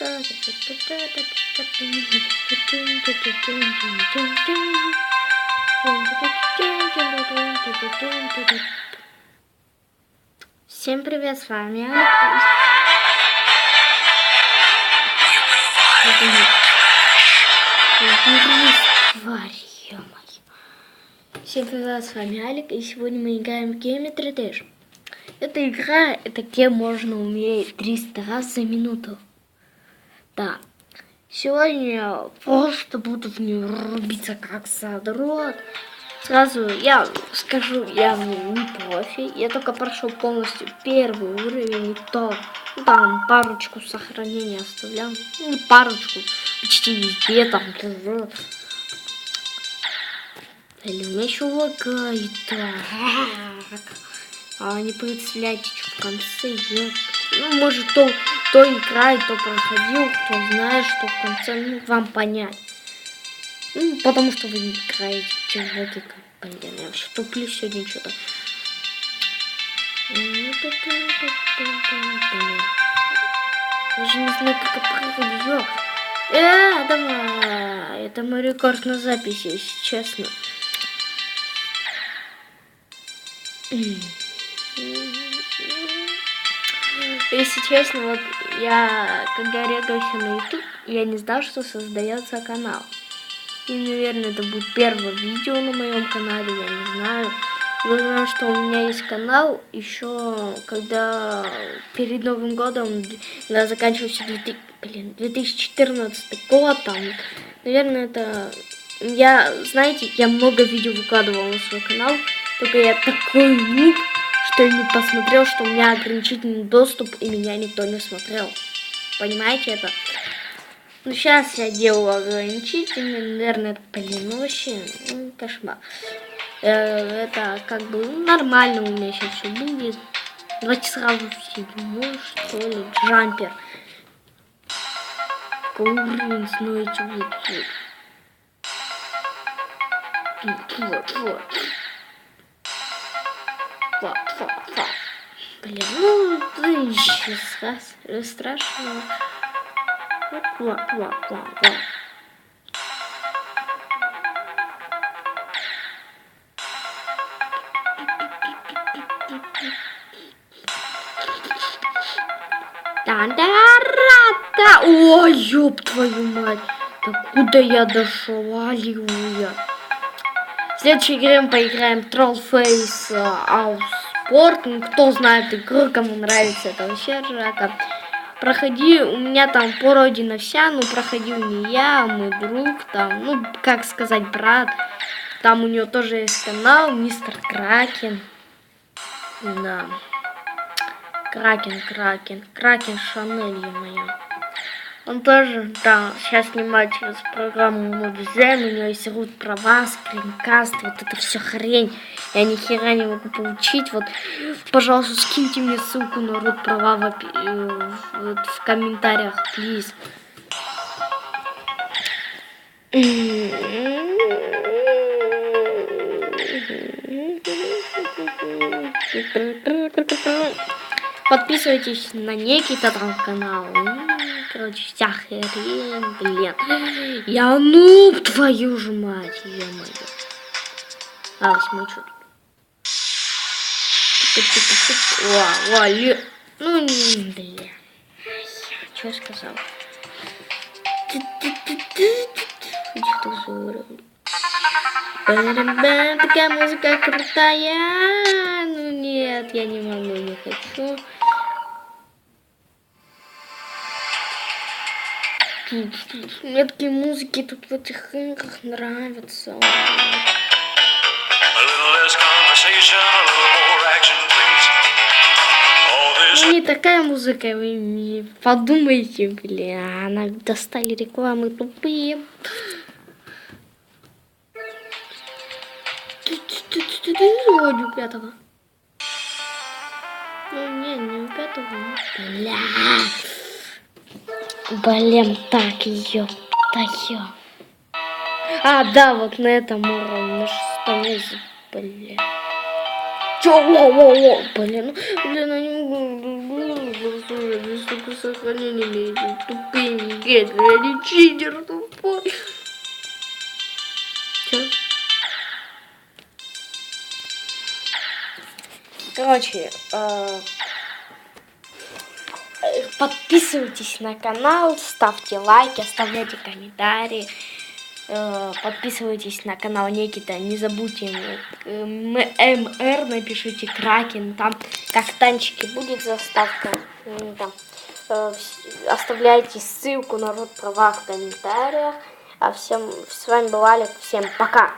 Всем привет, с вами Алекс. Всем привет, с вами Алик, и сегодня мы играем в Geometry Dash. Эта игра, это где можно умереть 300 раз за минуту. Да. Сегодня я просто буду в нее рубиться как задрот. Сразу я скажу, я не профи. Я только прошел полностью первый уровень, и то там парочку сохранений оставлял. Не парочку, почти везде там. Или у меня еще лагает так. А не представляете, что в конце я... Ну, может, кто играет, кто проходил, кто знает, что в конце, ну, вам понять. Ну, потому что вы не играете в логику. Блин, я вообще туплю сегодня что-то. Даже не знаю, как это пройдет. Давай. Это мой рекорд на записи, если честно. Если честно, вот я, когда регался на YouTube, я не знал, что создается канал. И, наверное, это будет первое видео на моем канале, я не знаю. Я знаю, что у меня есть канал еще, когда перед Новым годом, когда заканчивался 2014 год, там, наверное, это... знаете, я много видео выкладывал на свой канал, только я такой нуб, что я не посмотрел, что у меня ограничительный доступ, и меня никто не смотрел. Понимаете это? Ну, сейчас я делаю ограничительный, наверное, это вообще кошмар. Это как бы нормально у меня сейчас все будет. Давайте сразу седьмой, что ли, джампер. Уровень, знаете, вот. Блин, ну, ты сейчас страшно. Вот. Да. Ой, ёб твою мать. Да куда я дошел? Аллилуйя. В следующей игре мы поиграем Trollface Outsport. Ну, кто знает игру, кому нравится, это вообще жака. Проходи, у меня там породина вся, но проходил не я, а мой друг, там, ну, как сказать, брат. Там у него тоже есть канал, Мистер Кракен. Да. Кракен Шанель, ё-моё. Он тоже, да, сейчас снимает через программу Мобизен, у него есть рут права, скринкаст, вот это все хрень. Я ни хера не могу получить. Вот, пожалуйста, скиньте мне ссылку на рут права в комментариях, плиз. Подписывайтесь на Никита там канал. Короче, вся хрень, блин. Я нуб, твою же мать, ё-моё. Восьмой что тут? Ну, блин. Что я сказал? Такая музыка крутая. Ну нет, я не могу, не хочу. Мне такие музыки тут в этих играх нравятся. Ну, не такая музыка, вы подумайте, бля, она достали рекламы тупые. Ой, у пятого. Ну, не у пятого. Бля. Блин, так, ёпта. Да, вот на этом уровне, на шестом месте, бля. Чё, блин, я не могу. ошибку сохранения имеете тупые гетры, я не читер тупой. Чё? Короче, подписывайтесь на канал, ставьте лайки, оставляйте комментарии. Подписывайтесь на канал Никита, не забудьте МР, напишите Кракен, там как танчики будет заставка. Там, оставляйте ссылку на род права в комментариях. А всем, с вами был Алик, всем пока!